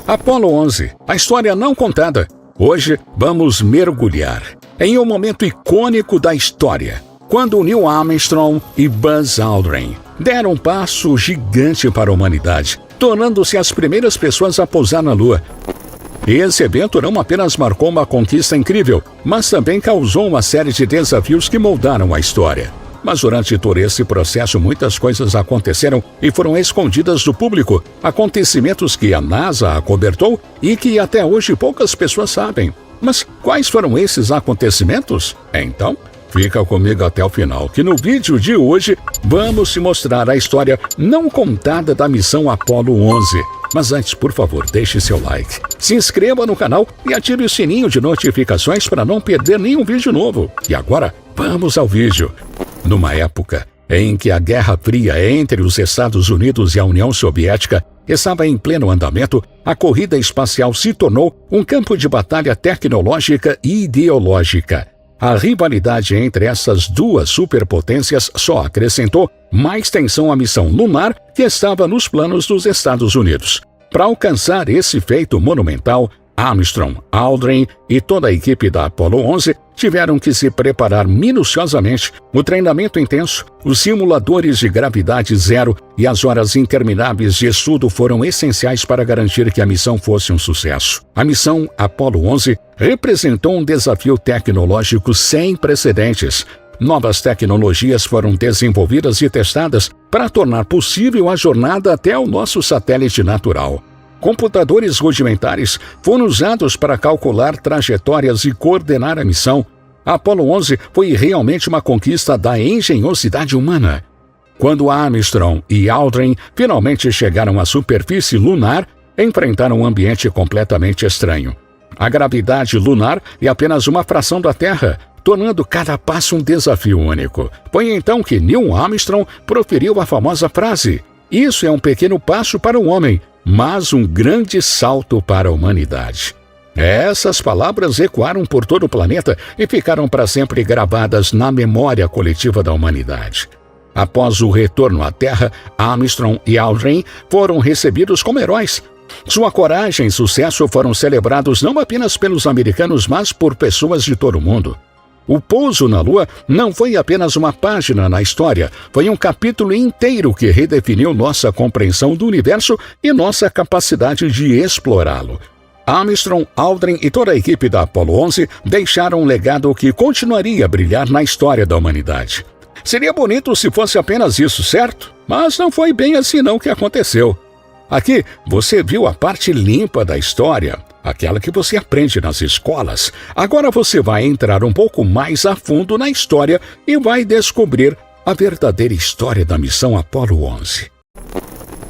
Apollo 11, a história não contada. Hoje vamos mergulhar em um momento icônico da história, quando Neil Armstrong e Buzz Aldrin deram um passo gigante para a humanidade, tornando-se as primeiras pessoas a pousar na Lua. Esse evento não apenas marcou uma conquista incrível, mas também causou uma série de desafios que moldaram a história. Mas durante todo esse processo, muitas coisas aconteceram e foram escondidas do público, acontecimentos que a NASA acobertou e que até hoje poucas pessoas sabem. Mas quais foram esses acontecimentos? Então, fica comigo até o final, que no vídeo de hoje vamos te mostrar a história não contada da missão Apollo 11. Mas antes, por favor, deixe seu like, se inscreva no canal e ative o sininho de notificações para não perder nenhum vídeo novo. E agora, vamos ao vídeo. Numa época em que a Guerra Fria entre os Estados Unidos e a União Soviética estava em pleno andamento, a corrida espacial se tornou um campo de batalha tecnológica e ideológica. A rivalidade entre essas duas superpotências só acrescentou mais tensão à missão lunar que estava nos planos dos Estados Unidos. Para alcançar esse feito monumental, Armstrong, Aldrin e toda a equipe da Apollo 11 tiveram que se preparar minuciosamente. O treinamento intenso, os simuladores de gravidade zero e as horas intermináveis de estudo foram essenciais para garantir que a missão fosse um sucesso. A missão Apollo 11 representou um desafio tecnológico sem precedentes. Novas tecnologias foram desenvolvidas e testadas para tornar possível a jornada até o nosso satélite natural. Computadores rudimentares foram usados para calcular trajetórias e coordenar a missão. A Apollo 11 foi realmente uma conquista da engenhosidade humana. Quando Armstrong e Aldrin finalmente chegaram à superfície lunar, enfrentaram um ambiente completamente estranho. A gravidade lunar é apenas uma fração da Terra, tornando cada passo um desafio único. Foi então que Neil Armstrong proferiu a famosa frase: "Isso é um pequeno passo para o homem, mas um grande salto para a humanidade." Essas palavras ecoaram por todo o planeta e ficaram para sempre gravadas na memória coletiva da humanidade. Após o retorno à Terra, Armstrong e Aldrin foram recebidos como heróis. Sua coragem e sucesso foram celebrados não apenas pelos americanos, mas por pessoas de todo o mundo. O pouso na Lua não foi apenas uma página na história, foi um capítulo inteiro que redefiniu nossa compreensão do universo e nossa capacidade de explorá-lo. Armstrong, Aldrin e toda a equipe da Apollo 11 deixaram um legado que continuaria a brilhar na história da humanidade. Seria bonito se fosse apenas isso, certo? Mas não foi bem assim não que aconteceu. Aqui você viu a parte limpa da história, aquela que você aprende nas escolas. Agora você vai entrar um pouco mais a fundo na história e vai descobrir a verdadeira história da missão Apollo 11.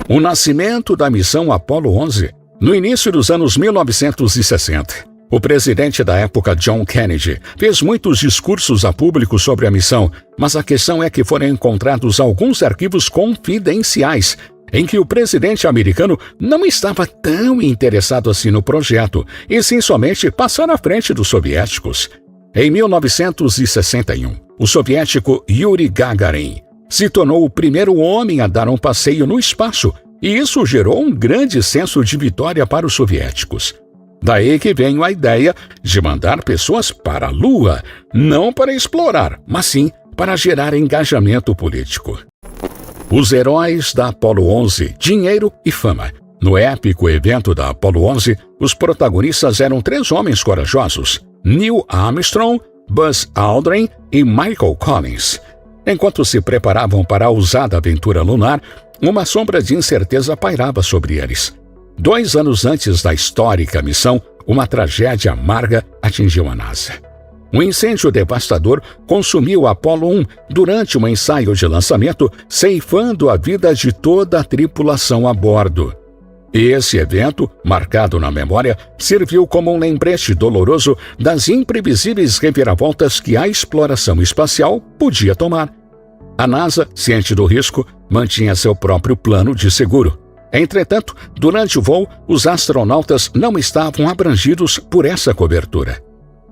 O nascimento da missão Apollo 11, no início dos anos 1960. O presidente da época, John Kennedy, fez muitos discursos a público sobre a missão, mas a questão é que foram encontrados alguns arquivos confidenciais em que o presidente americano não estava tão interessado assim no projeto, e sim somente passar à frente dos soviéticos. Em 1961, o soviético Yuri Gagarin se tornou o primeiro homem a dar um passeio no espaço, e isso gerou um grande senso de vitória para os soviéticos. Daí que veio a ideia de mandar pessoas para a Lua, não para explorar, mas sim para gerar engajamento político. Os heróis da Apollo 11, dinheiro e fama. No épico evento da Apollo 11, os protagonistas eram 3 homens corajosos: Neil Armstrong, Buzz Aldrin e Michael Collins. Enquanto se preparavam para a ousada aventura lunar, uma sombra de incerteza pairava sobre eles. 2 anos antes da histórica missão, uma tragédia amarga atingiu a NASA. Um incêndio devastador consumiu a Apollo 1 durante um ensaio de lançamento, ceifando a vida de toda a tripulação a bordo. Esse evento, marcado na memória, serviu como um lembrete doloroso das imprevisíveis reviravoltas que a exploração espacial podia tomar. A NASA, ciente do risco, mantinha seu próprio plano de seguro. Entretanto, durante o voo, os astronautas não estavam abrangidos por essa cobertura.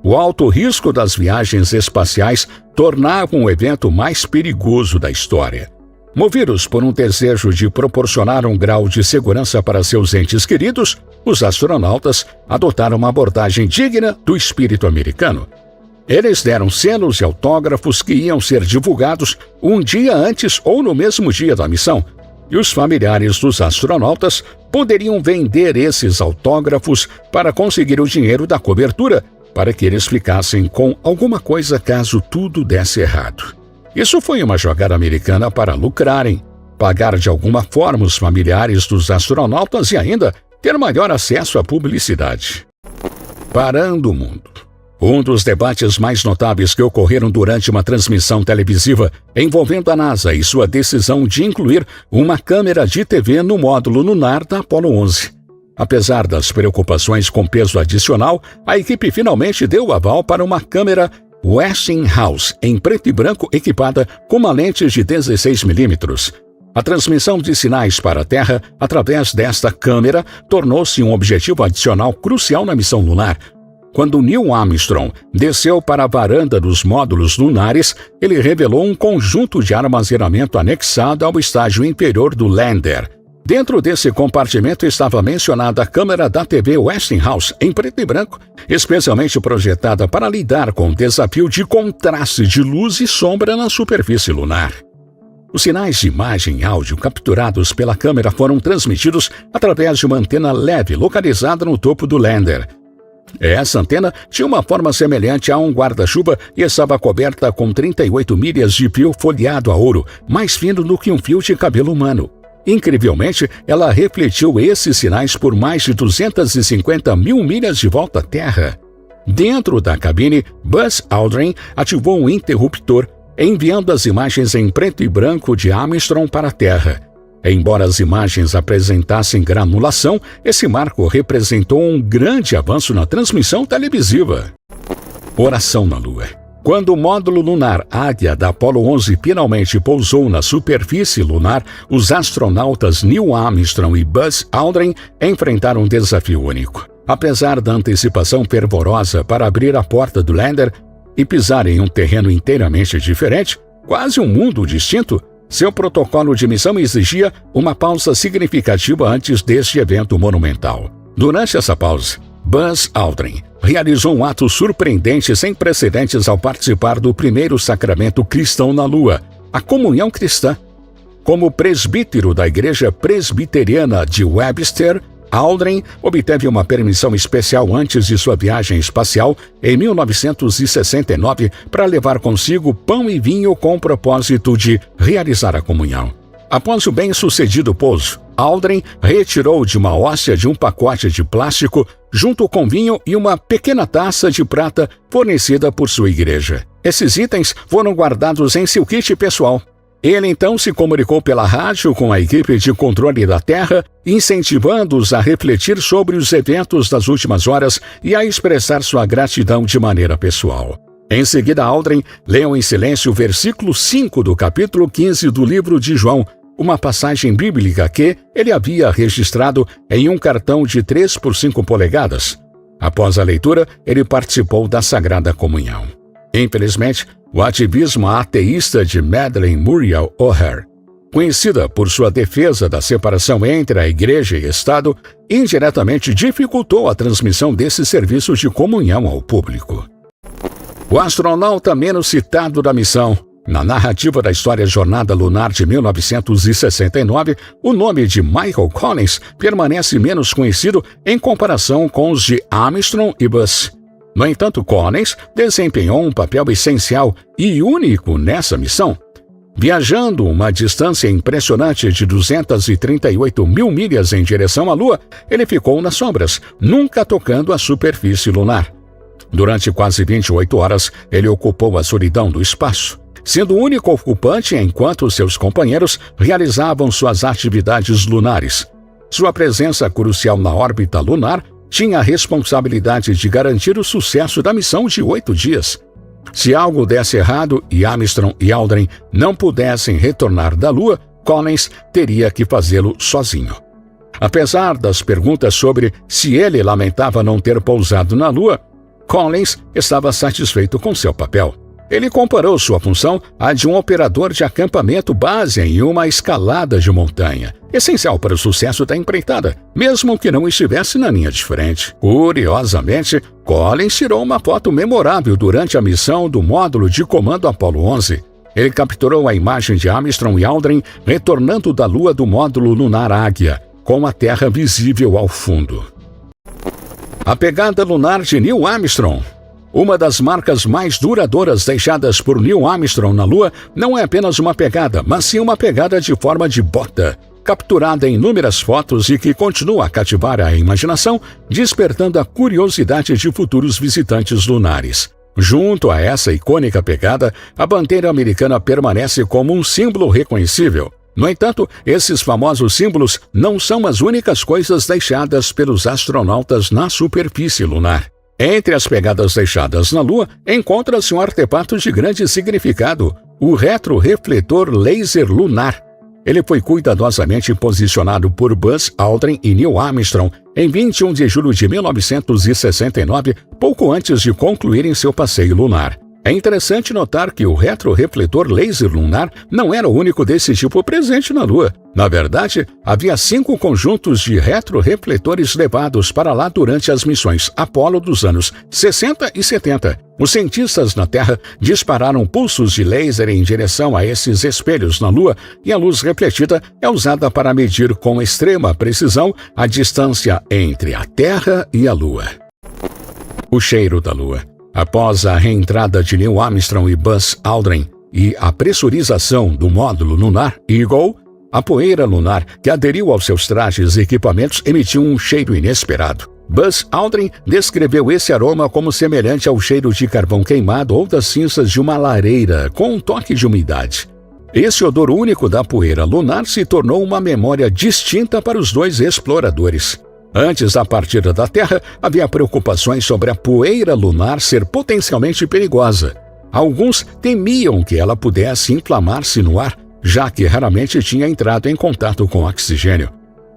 O alto risco das viagens espaciais tornava o evento mais perigoso da história. Movidos por um desejo de proporcionar um grau de segurança para seus entes queridos, os astronautas adotaram uma abordagem digna do espírito americano. Eles deram selos e autógrafos que iam ser divulgados um dia antes ou no mesmo dia da missão, e os familiares dos astronautas poderiam vender esses autógrafos para conseguir o dinheiro da cobertura, para que eles ficassem com alguma coisa caso tudo desse errado. Isso foi uma jogada americana para lucrarem, pagar de alguma forma os familiares dos astronautas e ainda ter maior acesso à publicidade. Parando o mundo. Um dos debates mais notáveis que ocorreram durante uma transmissão televisiva envolvendo a NASA e sua decisão de incluir uma câmera de TV no módulo lunar da Apollo 11. Apesar das preocupações com peso adicional, a equipe finalmente deu o aval para uma câmera Westinghouse em preto e branco equipada com uma lente de 16mm. A transmissão de sinais para a Terra através desta câmera tornou-se um objetivo adicional crucial na missão lunar. Quando Neil Armstrong desceu para a varanda dos módulos lunares, ele revelou um conjunto de armazenamento anexado ao estágio inferior do lander. Dentro desse compartimento estava mencionada a câmera da TV Westinghouse em preto e branco, especialmente projetada para lidar com o desafio de contraste de luz e sombra na superfície lunar. Os sinais de imagem e áudio capturados pela câmera foram transmitidos através de uma antena leve localizada no topo do lander. Essa antena tinha uma forma semelhante a um guarda-chuva e estava coberta com 38 milhas de fio folheado a ouro, mais fino do que um fio de cabelo humano. Incrivelmente, ela refletiu esses sinais por mais de 250 mil milhas de volta à Terra. Dentro da cabine, Buzz Aldrin ativou um interruptor, enviando as imagens em preto e branco de Armstrong para a Terra. Embora as imagens apresentassem granulação, esse marco representou um grande avanço na transmissão televisiva. Oração na Lua. Quando o módulo lunar Águia da Apollo 11 finalmente pousou na superfície lunar, os astronautas Neil Armstrong e Buzz Aldrin enfrentaram um desafio único. Apesar da antecipação fervorosa para abrir a porta do lander e pisar em um terreno inteiramente diferente, quase um mundo distinto, seu protocolo de missão exigia uma pausa significativa antes deste evento monumental. Durante essa pausa, Buzz Aldrin realizou um ato surpreendente sem precedentes ao participar do primeiro sacramento cristão na Lua, a comunhão cristã. Como presbítero da Igreja Presbiteriana de Webster, Aldrin obteve uma permissão especial antes de sua viagem espacial em 1969 para levar consigo pão e vinho com o propósito de realizar a comunhão. Após o bem-sucedido pouso, Aldrin retirou de uma hóstia de um pacote de plástico, junto com vinho e uma pequena taça de prata fornecida por sua igreja. Esses itens foram guardados em seu kit pessoal. Ele então se comunicou pela rádio com a equipe de controle da Terra, incentivando-os a refletir sobre os eventos das últimas horas e a expressar sua gratidão de maneira pessoal. Em seguida, Aldrin leu em silêncio o versículo 5 do capítulo 15 do livro de João, uma passagem bíblica que ele havia registrado em um cartão de 3 por 5 polegadas. Após a leitura, ele participou da Sagrada Comunhão. Infelizmente, o ativismo ateísta de Madeleine Muriel O'Hare, conhecida por sua defesa da separação entre a Igreja e Estado, indiretamente dificultou a transmissão desse serviço de comunhão ao público. O astronauta menos citado da missão. Na narrativa da história Jornada Lunar de 1969, o nome de Michael Collins permanece menos conhecido em comparação com os de Armstrong e Buzz. No entanto, Collins desempenhou um papel essencial e único nessa missão. Viajando uma distância impressionante de 238 mil milhas em direção à Lua, ele ficou nas sombras, nunca tocando a superfície lunar. Durante quase 28 horas, ele ocupou a solidão do espaço, sendo o único ocupante enquanto seus companheiros realizavam suas atividades lunares. Sua presença crucial na órbita lunar tinha a responsabilidade de garantir o sucesso da missão de 8 dias. Se algo desse errado e Armstrong e Aldrin não pudessem retornar da Lua, Collins teria que fazê-lo sozinho. Apesar das perguntas sobre se ele lamentava não ter pousado na Lua, Collins estava satisfeito com seu papel. Ele comparou sua função à de um operador de acampamento base em uma escalada de montanha, essencial para o sucesso da empreitada, mesmo que não estivesse na linha de frente. Curiosamente, Collins tirou uma foto memorável durante a missão do módulo de comando Apollo 11. Ele capturou a imagem de Armstrong e Aldrin retornando da Lua do módulo lunar Águia, com a Terra visível ao fundo. A pegada lunar de Neil Armstrong. Uma das marcas mais duradouras deixadas por Neil Armstrong na Lua não é apenas uma pegada, mas sim uma pegada de forma de bota, capturada em inúmeras fotos e que continua a cativar a imaginação, despertando a curiosidade de futuros visitantes lunares. Junto a essa icônica pegada, a bandeira americana permanece como um símbolo reconhecível. No entanto, esses famosos símbolos não são as únicas coisas deixadas pelos astronautas na superfície lunar. Entre as pegadas deixadas na Lua, encontra-se um artefato de grande significado, o retrorefletor laser lunar. Ele foi cuidadosamente posicionado por Buzz Aldrin e Neil Armstrong em 21 de julho de 1969, pouco antes de concluírem seu passeio lunar. É interessante notar que o retrorefletor laser lunar não era o único desse tipo presente na Lua. Na verdade, havia 5 conjuntos de retrorefletores levados para lá durante as missões Apollo dos anos 60 e 70. Os cientistas na Terra dispararam pulsos de laser em direção a esses espelhos na Lua e a luz refletida é usada para medir com extrema precisão a distância entre a Terra e a Lua. O cheiro da Lua. Após a reentrada de Neil Armstrong e Buzz Aldrin e a pressurização do módulo lunar Eagle, a poeira lunar que aderiu aos seus trajes e equipamentos emitiu um cheiro inesperado. Buzz Aldrin descreveu esse aroma como semelhante ao cheiro de carvão queimado ou das cinzas de uma lareira, com um toque de umidade. Esse odor único da poeira lunar se tornou uma memória distinta para os dois exploradores. Antes da partida da Terra, havia preocupações sobre a poeira lunar ser potencialmente perigosa. Alguns temiam que ela pudesse inflamar-se no ar, já que raramente tinha entrado em contato com oxigênio.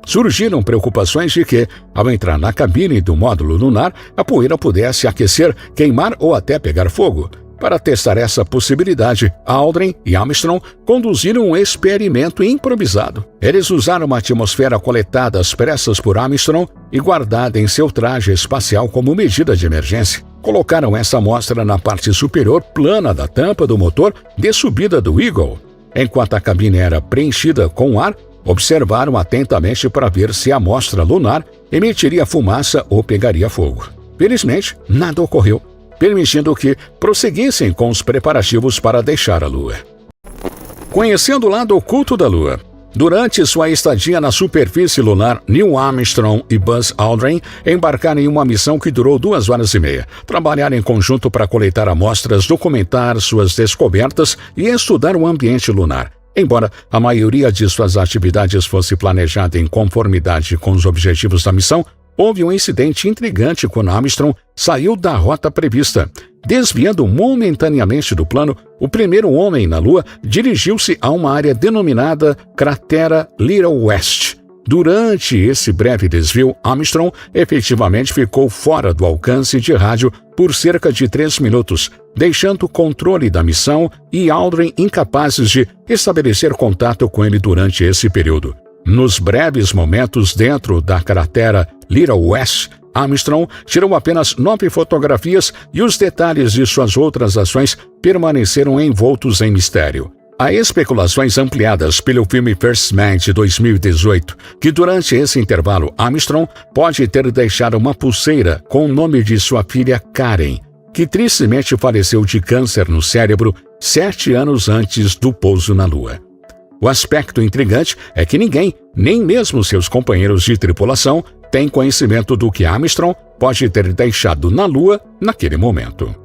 Surgiram preocupações de que, ao entrar na cabine do módulo lunar, a poeira pudesse aquecer, queimar ou até pegar fogo. Para testar essa possibilidade, Aldrin e Armstrong conduziram um experimento improvisado. Eles usaram uma atmosfera coletada às pressas por Armstrong e guardada em seu traje espacial como medida de emergência. Colocaram essa amostra na parte superior plana da tampa do motor de subida do Eagle. Enquanto a cabine era preenchida com ar, observaram atentamente para ver se a amostra lunar emitiria fumaça ou pegaria fogo. Felizmente, nada ocorreu, permitindo que prosseguissem com os preparativos para deixar a Lua. Conhecendo o lado oculto da Lua. Durante sua estadia na superfície lunar, Neil Armstrong e Buzz Aldrin embarcaram em uma missão que durou 2 horas e meia. Trabalharam em conjunto para coletar amostras, documentar suas descobertas e estudar o ambiente lunar. Embora a maioria de suas atividades fosse planejada em conformidade com os objetivos da missão, houve um incidente intrigante quando Armstrong saiu da rota prevista. Desviando momentaneamente do plano, o primeiro homem na Lua dirigiu-se a uma área denominada Cratera Little West. Durante esse breve desvio, Armstrong efetivamente ficou fora do alcance de rádio por cerca de 3 minutos, deixando o controle da missão e Aldrin incapazes de estabelecer contato com ele durante esse período. Nos breves momentos dentro da cratera Little West, Armstrong tirou apenas 9 fotografias e os detalhes de suas outras ações permaneceram envoltos em mistério. Há especulações ampliadas pelo filme First Man de 2018 que durante esse intervalo Armstrong pode ter deixado uma pulseira com o nome de sua filha Karen, que tristemente faleceu de câncer no cérebro 7 anos antes do pouso na Lua. O aspecto intrigante é que ninguém, nem mesmo seus companheiros de tripulação, tem conhecimento do que Armstrong pode ter deixado na Lua naquele momento.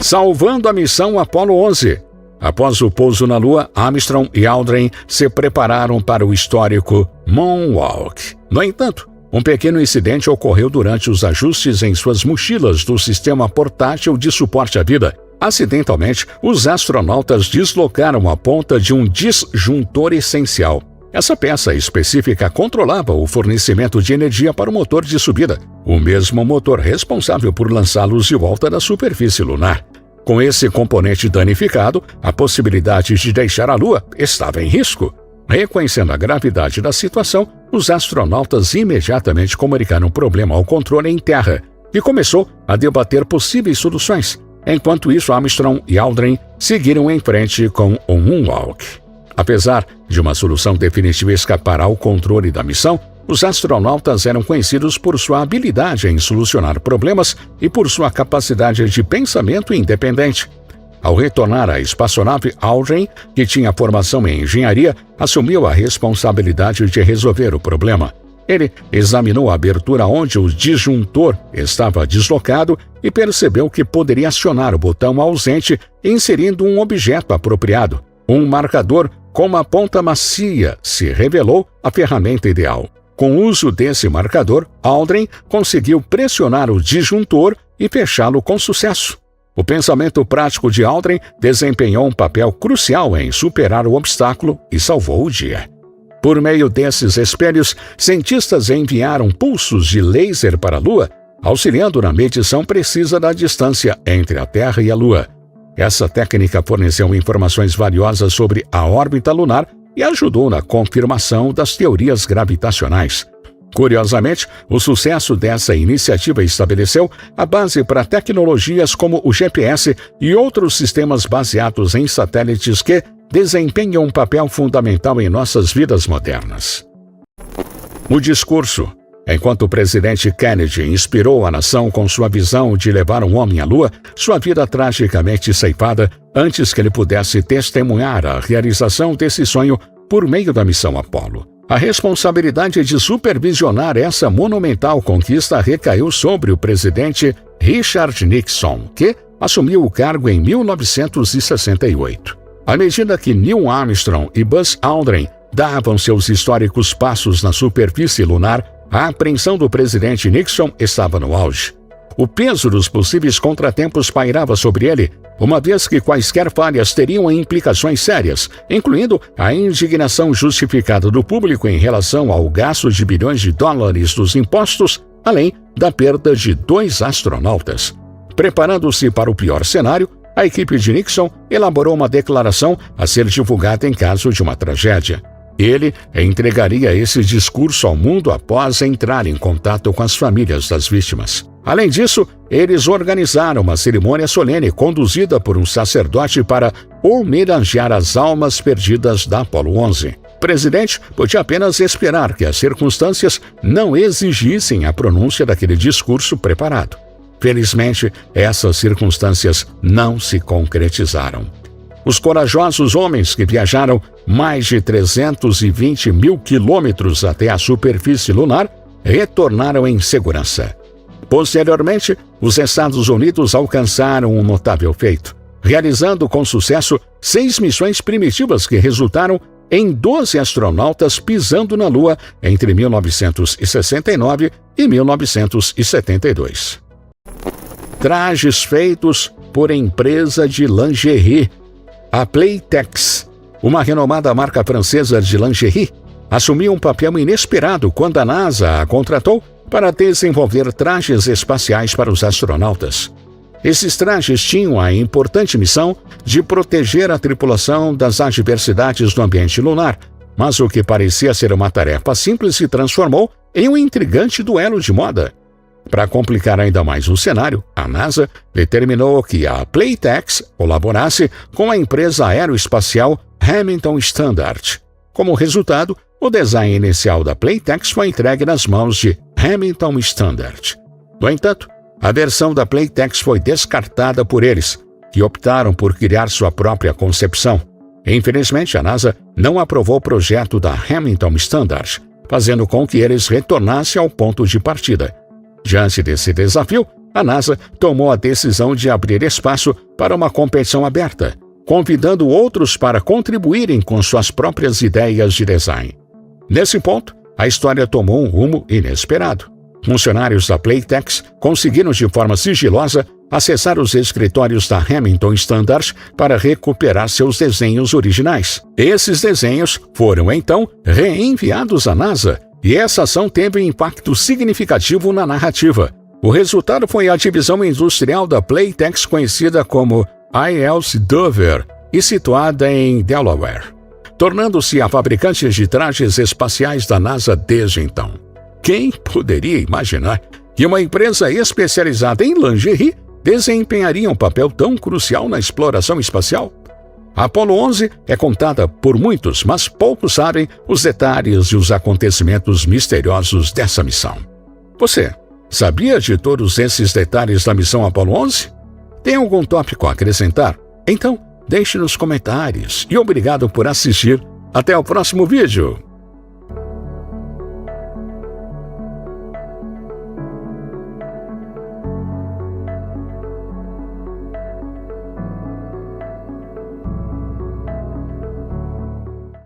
Salvando a missão Apollo 11. Após o pouso na Lua, Armstrong e Aldrin se prepararam para o histórico Moonwalk. No entanto, um pequeno incidente ocorreu durante os ajustes em suas mochilas do sistema portátil de suporte à vida. Acidentalmente, os astronautas deslocaram a ponta de um disjuntor essencial. Essa peça específica controlava o fornecimento de energia para o motor de subida, o mesmo motor responsável por lançá-los de volta da superfície lunar. Com esse componente danificado, a possibilidade de deixar a Lua estava em risco. Reconhecendo a gravidade da situação, os astronautas imediatamente comunicaram o problema ao controle em terra e começou a debater possíveis soluções. Enquanto isso, Armstrong e Aldrin seguiram em frente com o Moonwalk. Apesar de uma solução definitiva escapar ao controle da missão, os astronautas eram conhecidos por sua habilidade em solucionar problemas e por sua capacidade de pensamento independente. Ao retornar à espaçonave, Aldrin, que tinha formação em engenharia, assumiu a responsabilidade de resolver o problema. Ele examinou a abertura onde o disjuntor estava deslocado e percebeu que poderia acionar o botão ausente inserindo um objeto apropriado. Um marcador com uma ponta macia se revelou a ferramenta ideal. Com o uso desse marcador, Aldrin conseguiu pressionar o disjuntor e fechá-lo com sucesso. O pensamento prático de Aldrin desempenhou um papel crucial em superar o obstáculo e salvou o dia. Por meio desses espelhos, cientistas enviaram pulsos de laser para a Lua, auxiliando na medição precisa da distância entre a Terra e a Lua. Essa técnica forneceu informações valiosas sobre a órbita lunar e ajudou na confirmação das teorias gravitacionais. Curiosamente, o sucesso dessa iniciativa estabeleceu a base para tecnologias como o GPS e outros sistemas baseados em satélites que desempenham um papel fundamental em nossas vidas modernas. O discurso. Enquanto o presidente Kennedy inspirou a nação com sua visão de levar um homem à Lua, sua vida tragicamente ceifada antes que ele pudesse testemunhar a realização desse sonho por meio da missão Apollo. A responsabilidade de supervisionar essa monumental conquista recaiu sobre o presidente Richard Nixon, que assumiu o cargo em 1968. À medida que Neil Armstrong e Buzz Aldrin davam seus históricos passos na superfície lunar, a apreensão do presidente Nixon estava no auge. O peso dos possíveis contratempos pairava sobre ele, uma vez que quaisquer falhas teriam implicações sérias, incluindo a indignação justificada do público em relação ao gasto de bilhões de dólares dos impostos, além da perda de 2 astronautas. Preparando-se para o pior cenário, a equipe de Nixon elaborou uma declaração a ser divulgada em caso de uma tragédia. Ele entregaria esse discurso ao mundo após entrar em contato com as famílias das vítimas. Além disso, eles organizaram uma cerimônia solene conduzida por um sacerdote para homenagear as almas perdidas da Apollo 11. O presidente podia apenas esperar que as circunstâncias não exigissem a pronúncia daquele discurso preparado. Felizmente, essas circunstâncias não se concretizaram. Os corajosos homens que viajaram mais de 320 mil quilômetros até a superfície lunar retornaram em segurança. Posteriormente, os Estados Unidos alcançaram um notável feito, realizando com sucesso 6 missões primitivas que resultaram em 12 astronautas pisando na Lua entre 1969 e 1972. Trajes feitos por empresa de lingerie. A Playtex, uma renomada marca francesa de lingerie, assumiu um papel inesperado quando a NASA a contratou para desenvolver trajes espaciais para os astronautas. Esses trajes tinham a importante missão de proteger a tripulação das adversidades do ambiente lunar, mas o que parecia ser uma tarefa simples se transformou em um intrigante duelo de moda. Para complicar ainda mais o cenário, a NASA determinou que a Playtex colaborasse com a empresa aeroespacial Hamilton Standard. Como resultado, o design inicial da Playtex foi entregue nas mãos de Hamilton Standard. No entanto, a versão da Playtex foi descartada por eles, que optaram por criar sua própria concepção. Infelizmente, a NASA não aprovou o projeto da Hamilton Standard, fazendo com que eles retornassem ao ponto de partida. Diante desse desafio, a NASA tomou a decisão de abrir espaço para uma competição aberta, convidando outros para contribuírem com suas próprias ideias de design. Nesse ponto, a história tomou um rumo inesperado. Funcionários da Playtex conseguiram de forma sigilosa acessar os escritórios da Hamilton Standard para recuperar seus desenhos originais. Esses desenhos foram, então, reenviados à NASA, e essa ação teve um impacto significativo na narrativa. O resultado foi a divisão industrial da Playtex conhecida como ILS Dover e situada em Delaware, tornando-se a fabricante de trajes espaciais da NASA desde então. Quem poderia imaginar que uma empresa especializada em lingerie desempenharia um papel tão crucial na exploração espacial? A Apollo 11 é contada por muitos, mas poucos sabem os detalhes e os acontecimentos misteriosos dessa missão. Você sabia de todos esses detalhes da missão Apollo 11? Tem algum tópico a acrescentar? Então, deixe nos comentários. E obrigado por assistir. Até o próximo vídeo.